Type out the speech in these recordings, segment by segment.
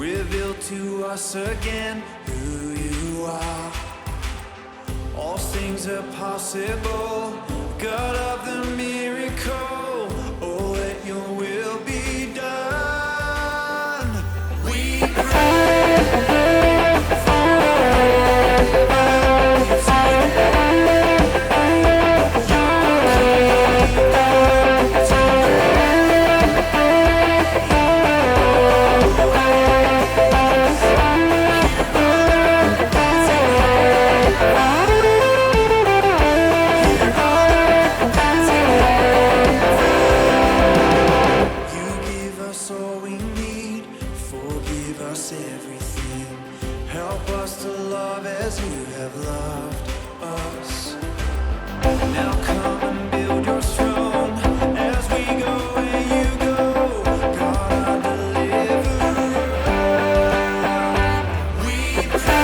reveal to us again who you are. All things are possible, God of the miracle. Oh, let your will be done. We pray everything. Help us to love as you have loved us. Now come and build your throne as we go where you go. God, our deliverer. We pray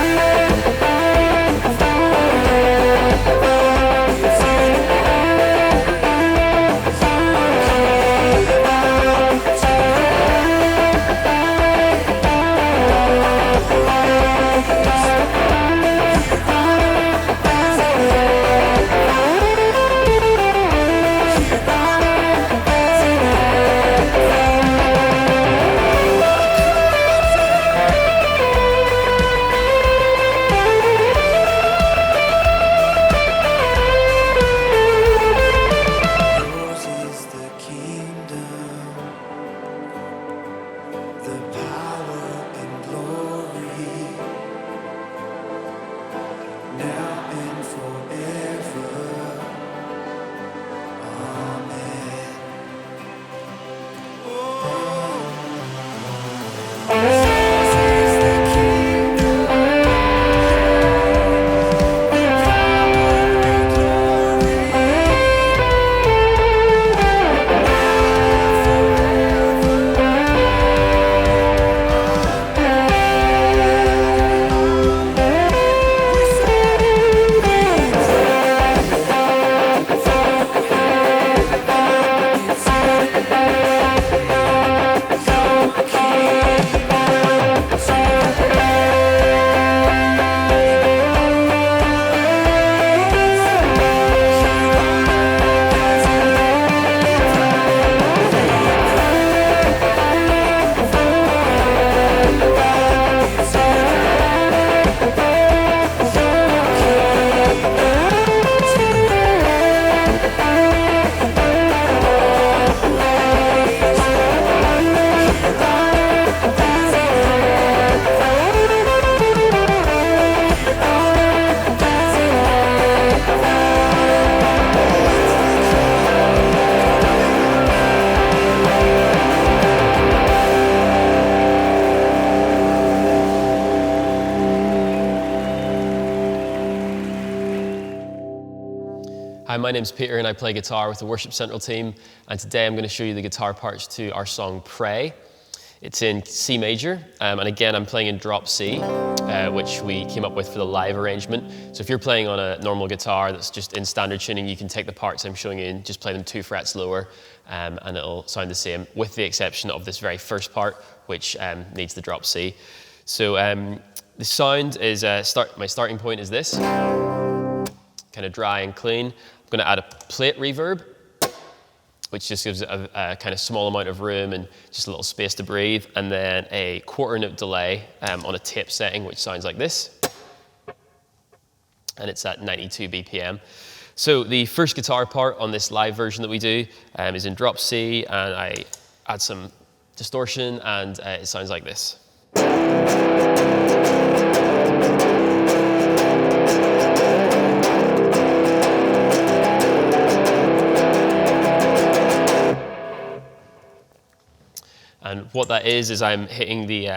Hi, my name's Peter and I play guitar with the Worship Central team, and today I'm going to show you the guitar parts to our song Pray. It's in C major, and again I'm playing in drop C, which we came up with for the live arrangement. So if you're playing on a normal guitar that's just in standard tuning, you can take the parts I'm showing you and just play them 2 frets lower, and it'll sound the same, with the exception of this very first part, which needs the drop C. So the sound is, my starting point is this, kind of dry and clean. I'm going to add a plate reverb, which just gives it a kind of small amount of room and just a little space to breathe, and then a quarter note delay on a tape setting, which sounds like this, and it's at 92 BPM. So the first guitar part on this live version that we do is in drop C, and I add some distortion, and it sounds like this. And what that is I'm hitting the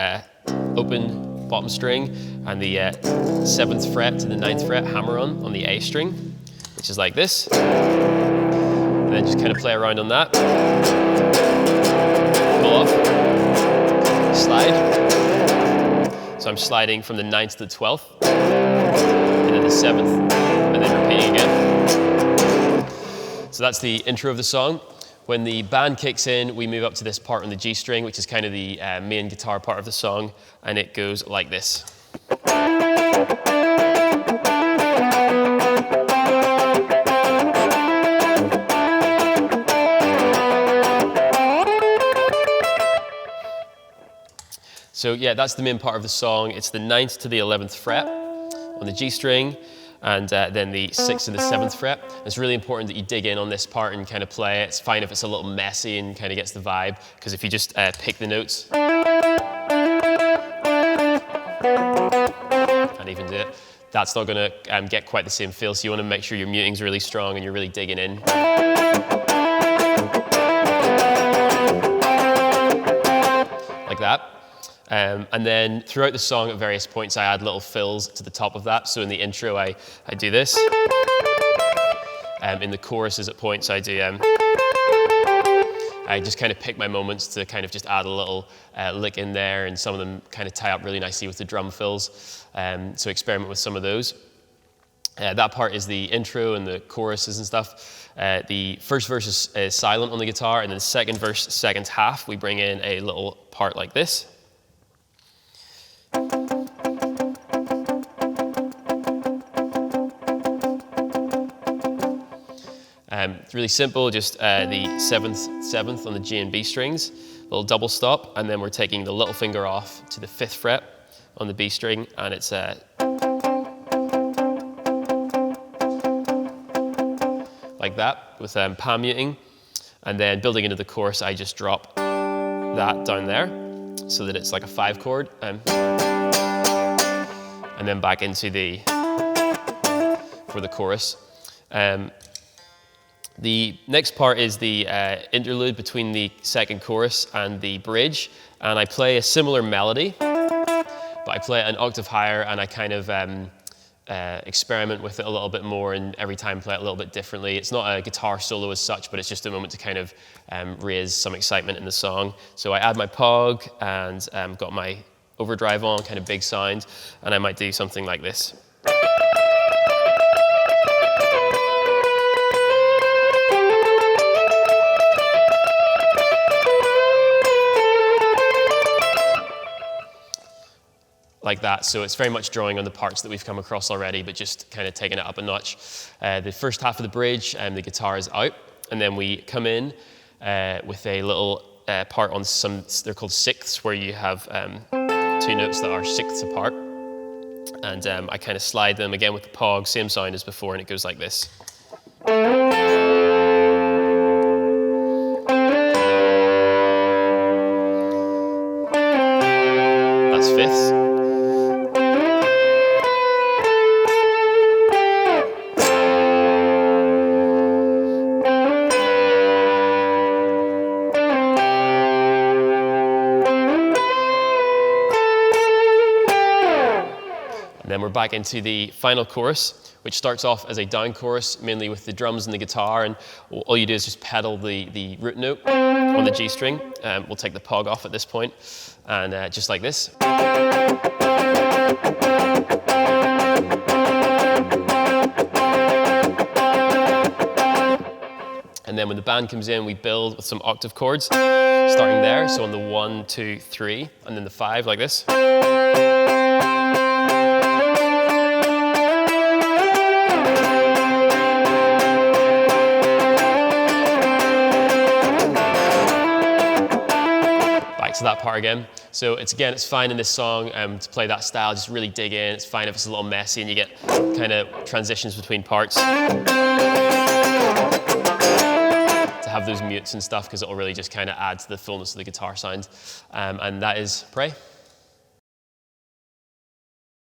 open bottom string and the 7th fret to the 9th fret hammer on the A string, which is like this. And then just kind of play around on that. Pull off, slide. So I'm sliding from the 9th to the 12th, and then the 7th, and then repeating again. So that's the intro of the song. When the band kicks in, we move up to this part on the G string, which is kind of the main guitar part of the song, and it goes like this. So yeah, that's the main part of the song. It's the 9th to the 11th fret on the G string, and then the 6th and the 7th fret. It's really important that you dig in on this part and kind of play it. It's fine if it's a little messy and kind of gets the vibe, because if you just pick the notes and even do it, that's not going to get quite the same feel. So you want to make sure your muting's really strong and you're really digging in. Like that. And then throughout the song at various points I add little fills to the top of that. So in the intro I do this. In the choruses at points I do, I just kind of pick my moments to kind of just add a little lick in there, and some of them kind of tie up really nicely with the drum fills. So experiment with some of those. That part is the intro and the choruses and stuff. The first verse is silent on the guitar, and then the second verse, second half, we bring in a little part like this. It's really simple, just the 7th on the G and B strings, little double stop, and then we're taking the little finger off to the 5th fret on the B string, and it's like that with palm muting, and then building into the chorus I just drop that down there so that it's like a 5 chord, and then back into for the chorus. The next part is the interlude between the second chorus and the bridge, and I play a similar melody, but I play it an octave higher, and I kind of experiment with it a little bit more, and every time play it a little bit differently. It's not a guitar solo as such, but it's just a moment to kind of raise some excitement in the song. So I add my pog and got my overdrive on, kind of big sound, and I might do something like this. Like that, so it's very much drawing on the parts that we've come across already, but just kind of taking it up a notch. The first half of the bridge, the guitar is out, and then we come in with a little part on some, they're called sixths, where you have 2 notes that are sixths apart, and I kind of slide them again with the pog, same sound as before, and it goes like this. That's fifths. Then we're back into the final chorus, which starts off as a down chorus, mainly with the drums and the guitar, and all you do is just pedal the root note on the G string. We'll take the pog off at this point, and just like this. And then when the band comes in, we build with some octave chords, starting there, so on the 1, 2, 3, and then the 5, like this. To that part again. So it's fine in this song to play that style, just really dig in. It's fine if it's a little messy and you get kind of transitions between parts. To have those mutes and stuff, because it'll really just kind of add to the fullness of the guitar sound. And that is Pray.